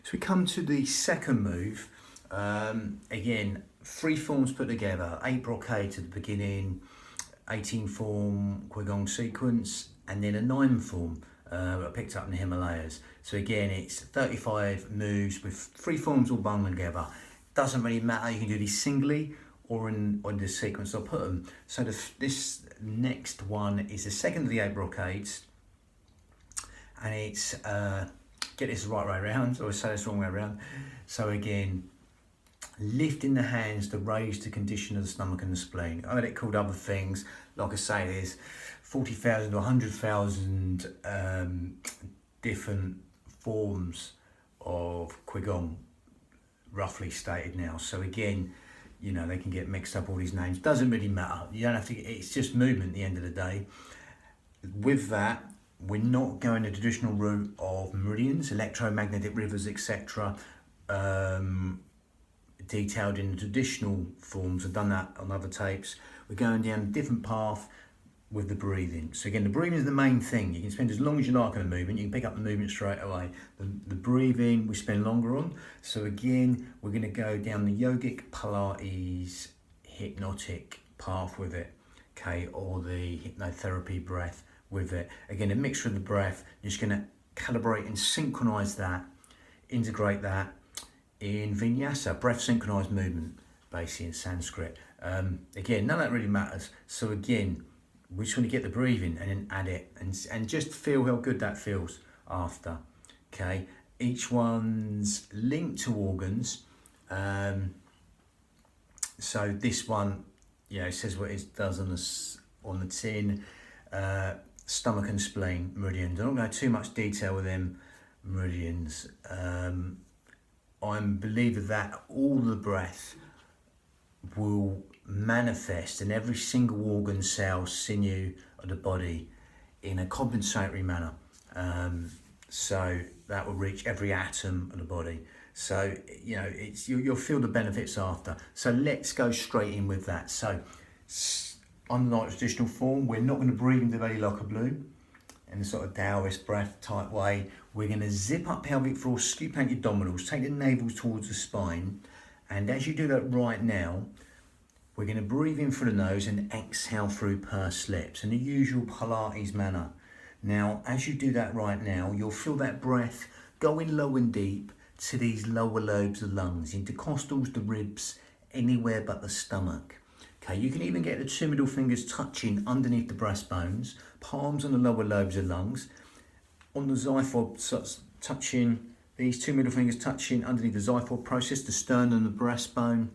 So we come to the second move. Again, 3 forms put together, 8 brocades at the beginning, 18 form qigong sequence, and then a 9 form I picked up in the Himalayas. So again, it's 35 moves with 3 forms all bundled together. Doesn't really matter, you can do these singly or in the sequence I'll put them. So this next one is the second of the 8 brocades, and it's, get this the right way around, or say this the wrong way around. So again, lifting the hands to raise the condition of the stomach and the spleen. I had it called other things. Like I say, there's 40,000 to 100,000 different forms of qigong, roughly stated now. So again, you know, they can get mixed up, all these names. Doesn't really matter. You don't have to, it's just movement at the end of the day. With that, we're not going the traditional route of meridians, electromagnetic rivers, etc. Detailed in the traditional forms. I've done that on other tapes. We're going down a different path with the breathing. So again, the breathing is the main thing. You can spend as long as you like on the movement. You can pick up the movement straight away. The breathing we spend longer on. So again, we're going to go down the yogic Pilates hypnotic path with it, okay, or the hypnotherapy breath with it. Again, a mixture of the breath. You're just going to calibrate and synchronize that, integrate that in vinyasa, breath synchronized movement, basically in Sanskrit. Again, none of that really matters. So again, we just want to get the breathing and then add it and just feel how good that feels after. Okay, each one's linked to organs. So this one, you know, it says what it does on the tin. Stomach and spleen meridians. I don't go too much detail with them meridians. I'm a believer that all the breath will manifest in every single organ, cell, sinew of the body in a compensatory manner. So that will reach every atom of the body. So, you know, you'll feel the benefits after. So let's go straight in with that. So, unlike traditional form, we're not going to breathe into the belly like a balloon in the sort of Taoist breath type way. We're going to zip up pelvic floor, scoop out your abdominals, take the navel towards the spine. And as you do that right now, we're going to breathe in through the nose and exhale through pursed lips in the usual Pilates manner. Now, as you do that right now, you'll feel that breath going low and deep to these lower lobes of lungs, intercostals, the ribs, anywhere but the stomach. Okay, you can even get the 2 middle fingers touching underneath the breastbones, palms on the lower lobes of lungs, on the xiphoid, touching, these 2 middle fingers touching underneath the xiphoid process, the sternum, the breastbone.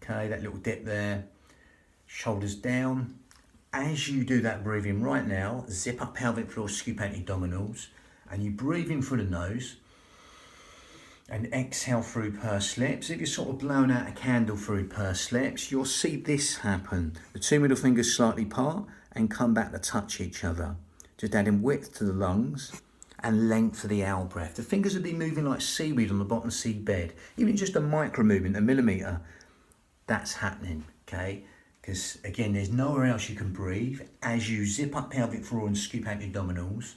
Okay, that little dip there, shoulders down. As you do that breathing right now, zip up pelvic floor, scoop out your abdominals, and you breathe in through the nose and exhale through pursed lips. If you're sort of blowing out a candle through pursed lips, you'll see this happen. The 2 middle fingers slightly part and come back to touch each other. Just adding width to the lungs and length to the owl breath. The fingers will be moving like seaweed on the bottom seabed. Even just a micro movement, a millimetre, that's happening, okay? Because again, there's nowhere else you can breathe. As you zip up pelvic floor and scoop out your abdominals,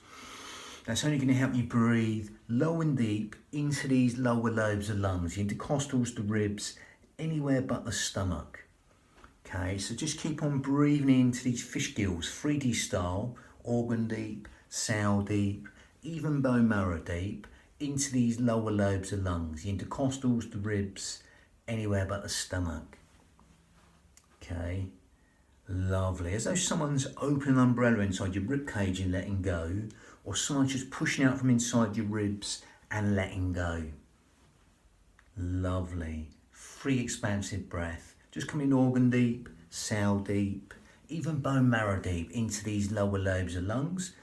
that's only going to help you breathe low and deep into these lower lobes of lungs, the intercostals, the ribs, anywhere but the stomach. Okay, so just keep on breathing into these fish gills, 3D style, organ deep, cell deep, even bone marrow deep, into these lower lobes of lungs, the intercostals, the ribs, anywhere but the stomach. Okay, lovely. As though someone's opening an umbrella inside your rib cage and letting go, or someone's just pushing out from inside your ribs and letting go. Lovely. Free expansive breath. Just coming organ deep, cell deep, even bone marrow deep into these lower lobes of lungs.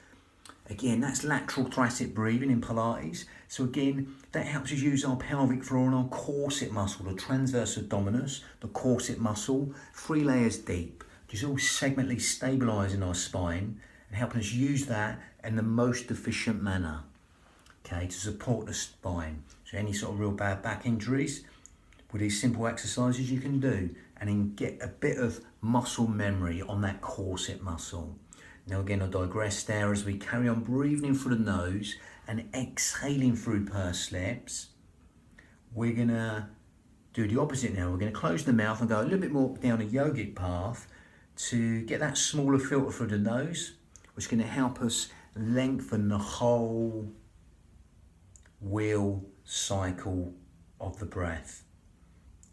Again, that's lateral thoracic breathing in Pilates. So again, that helps us use our pelvic floor and our corset muscle, the transverse abdominis, the corset muscle, 3 layers deep, just all segmentally stabilising our spine and helping us use that in the most efficient manner, okay, to support the spine. So any sort of real bad back injuries, with these simple exercises you can do and then get a bit of muscle memory on that corset muscle. Now again, I'll digress there as we carry on breathing in through the nose and exhaling through pursed lips. we're gonna do the opposite now. We're gonna close the mouth and go a little bit more down a yogic path to get that smaller filter through the nose, which is gonna help us lengthen the whole wheel cycle of the breath.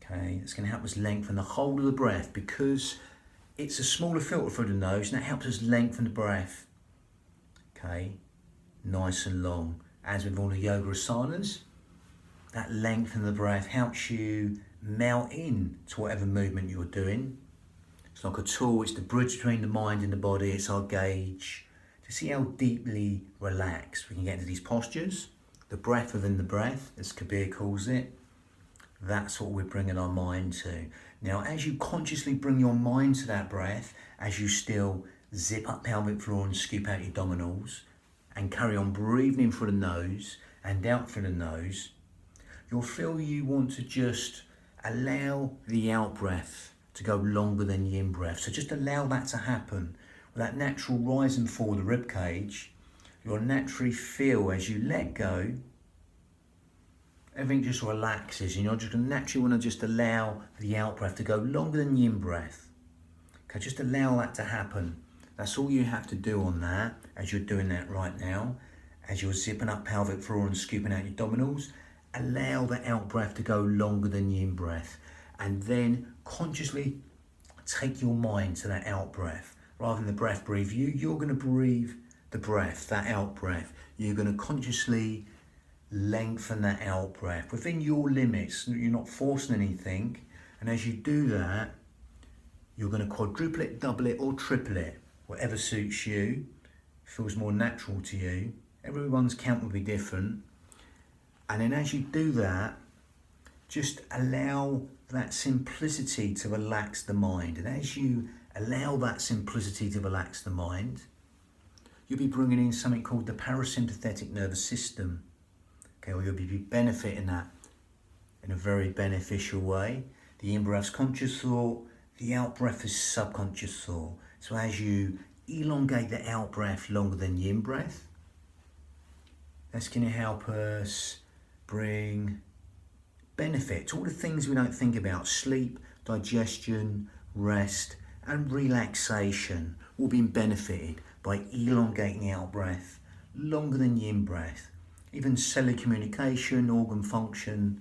Okay, it's going to help us lengthen the whole of the breath because it's a smaller filter through the nose, and that helps us lengthen the breath. Okay, nice and long. As with all the yoga asanas, that length of the breath helps you melt in to whatever movement you're doing. It's like a tool, it's the bridge between the mind and the body, it's our gauge to see how deeply relaxed we can get into these postures. The breath within the breath, as Kabir calls it, that's what we're bringing our mind to. Now, as you consciously bring your mind to that breath, as you still zip up pelvic floor and scoop out your abdominals, and carry on breathing in through the nose and out through the nose, you'll feel you want to just allow the out breath to go longer than the in breath. So just allow that to happen. With that natural rise and fall of the rib cage, you'll naturally feel as you let go, everything just relaxes, and you're just going to naturally want to just allow the out breath to go longer than the in breath. Okay, just allow that to happen. That's all you have to do on that, as you're doing that right now. As you're zipping up pelvic floor and scooping out your abdominals, allow the out breath to go longer than the in breath. And then consciously take your mind to that out breath. Rather than the breath breathe you, you're going to breathe the breath, that out breath. You're going to consciously lengthen that out breath within your limits. You're not forcing anything, and as you do that, you're going to quadruple it, double it, or triple it, whatever suits you, feels more natural to you. Everyone's count will be different. And then as you do that, just allow that simplicity to relax the mind. And as you allow that simplicity to relax the mind, you'll be bringing in something called the parasympathetic nervous system. Okay, well, you'll be benefiting that in a very beneficial way. The in-breath's conscious thought, the out-breath is subconscious thought. So as you elongate the out-breath longer than the in-breath, that's going to help us bring benefit to all the things we don't think about. Sleep, digestion, rest, and relaxation all being benefited by elongating the out-breath longer than the in-breath. Even cellular communication, organ function,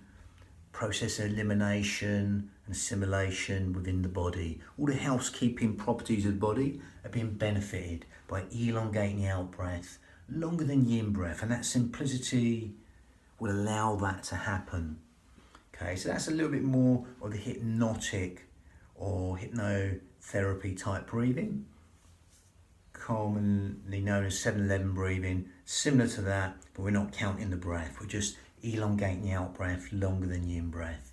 process elimination and assimilation within the body. All the housekeeping properties of the body are being benefited by elongating the out-breath longer than the in-breath, and that simplicity will allow that to happen. Okay, so that's a little bit more of the hypnotic or hypnotherapy type breathing, commonly known as 7-11 breathing, similar to that, but we're not counting the breath. We're just elongating the out breath longer than the in breath.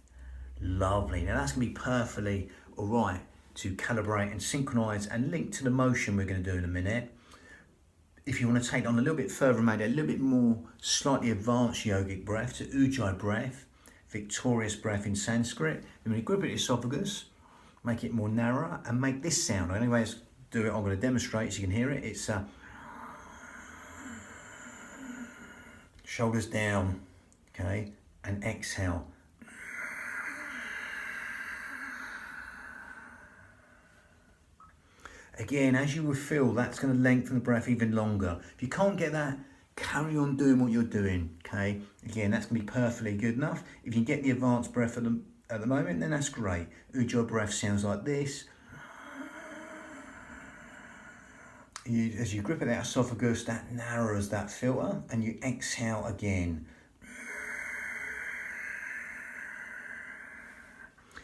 Lovely. Now that's going to be perfectly all right to calibrate and synchronize and link to the motion we're going to do in a minute. If you want to take on a little bit further, maybe a little bit more slightly advanced yogic breath, to Ujjayi breath, victorious breath in Sanskrit, you're going to grip at the esophagus, make it more narrow, and make this sound. The only way to do it, I'm going to demonstrate so you can hear it. It's shoulders down, okay, and exhale. Again, as you will feel, that's going to lengthen the breath even longer. If you can't get that, carry on doing what you're doing, okay? Again, that's going to be perfectly good enough. If you get the advanced breath at the moment, then that's great. Ujjayi breath sounds like this. As you grip at that esophagus, that narrows that filter, and you exhale again.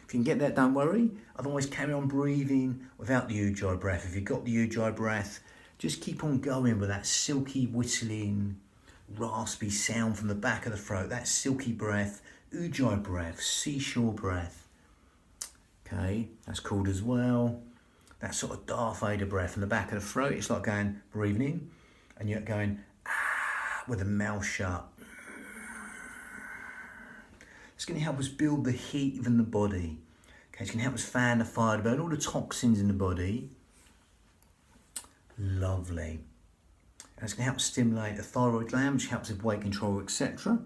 If you can get that, don't worry. Otherwise, carry on breathing without the Ujjayi breath. If you've got the Ujjayi breath, just keep on going with that silky, whistling, raspy sound from the back of the throat. That silky breath, Ujjayi breath, seashore breath. Okay, that's called as well. That sort of Darth Vader breath from the back of the throat. It's like going, breathing in, and you're going, with the mouth shut. It's going to help us build the heat within the body. Okay, it's going to help us fan the fire to burn all the toxins in the body. Lovely. And it's going to help stimulate the thyroid gland, which helps with weight control, etc.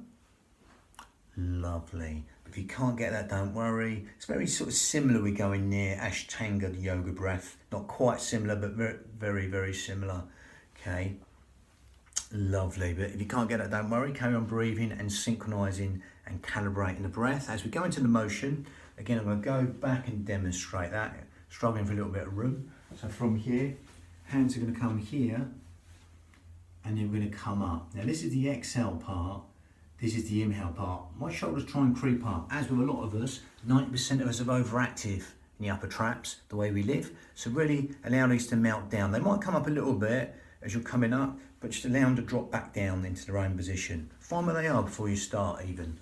Lovely. If you can't get that, don't worry. It's very sort of similar. We're going near Ashtanga, the yoga breath. Not quite similar, but very, very, very similar. Okay, lovely. But if you can't get that, don't worry. Carry on breathing and synchronizing and calibrating the breath. As we go into the motion, again, I'm going to go back and demonstrate that. Struggling for a little bit of room. So from here, hands are going to come here, and then we're going to come up. Now this is the exhale part. This is the inhale part. My shoulders try and creep up. As with a lot of us, 90% of us are overactive in the upper traps, the way we live. So really allow these to melt down. They might come up a little bit as you're coming up, but just allow them to drop back down into their own position. Find where they are before you start even.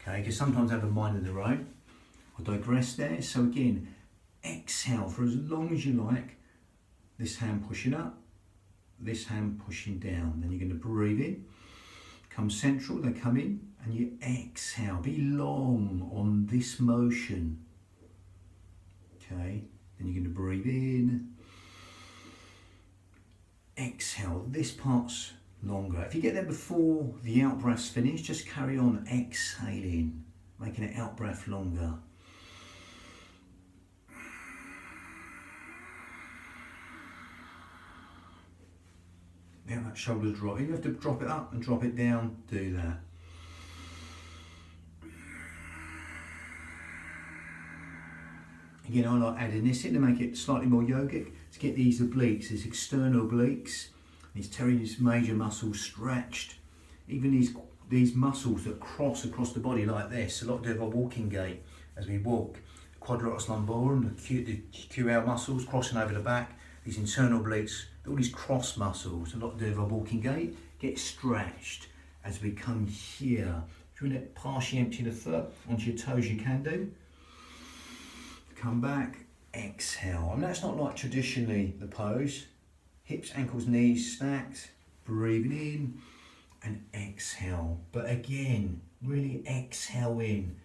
Okay, because sometimes they have a mind of their own. I'll digress there. So again, exhale for as long as you like. This hand pushing up, this hand pushing down. Then you're going to breathe in. Come central, they come in, and you exhale. Be long on this motion. Okay, then you're going to breathe in. Exhale, this part's longer. If you get there before the out breath's finished, just carry on exhaling, making it out breath longer. Yeah, that shoulder drop. You have to drop it up and drop it down. Do that. Again, I like adding this in to make it slightly more yogic. To get these obliques, these external obliques, these teres major muscles stretched. Even these muscles that cross across the body like this. A lot to do with our walking gait as we walk. Quadratus lumborum, the QL muscles crossing over the back. These internal obliques, all these cross muscles, a lot to do with our walking gait, get stretched as we come here. If you want to partially empty the foot onto your toes, you can do. Come back, exhale. And that's not like traditionally the pose. Hips, ankles, knees stacked, breathing in and exhale. But again, really exhale in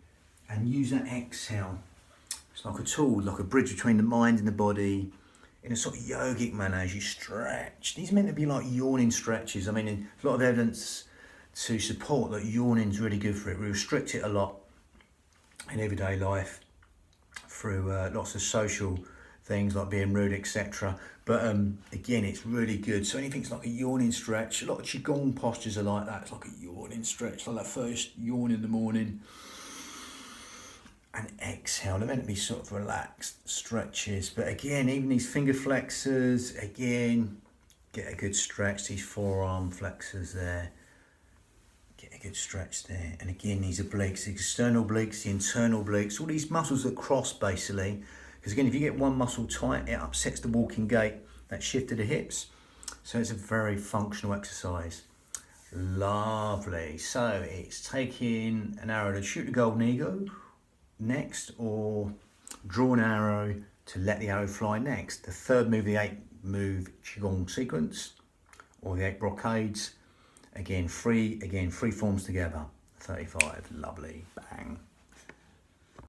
and use that exhale. It's like a tool, like a bridge between the mind and the body. In a sort of yogic manner as you stretch. These are meant to be like yawning stretches. I mean, a lot of evidence to support that yawning is really good for it. We restrict it a lot in everyday life through lots of social things like being rude, etc. But again, it's really good. So anything's like a yawning stretch. A lot of qigong postures are like that. It's like a yawning stretch, like that first yawn in the morning. And exhale, they're meant to be sort of relaxed stretches. But again, even these finger flexors, again, get a good stretch. These forearm flexors there, get a good stretch there. And again, these obliques, the external obliques, the internal obliques, all these muscles that cross basically. Because again, if you get one muscle tight, it upsets the walking gait, that shift to the hips. So it's a very functional exercise. Lovely. So it's taking an arrow to shoot the golden eagle next, or draw an arrow to let the arrow fly next. The third move, the 8-move qigong sequence, or the 8 brocades. Again, free forms together. 35, lovely, bang.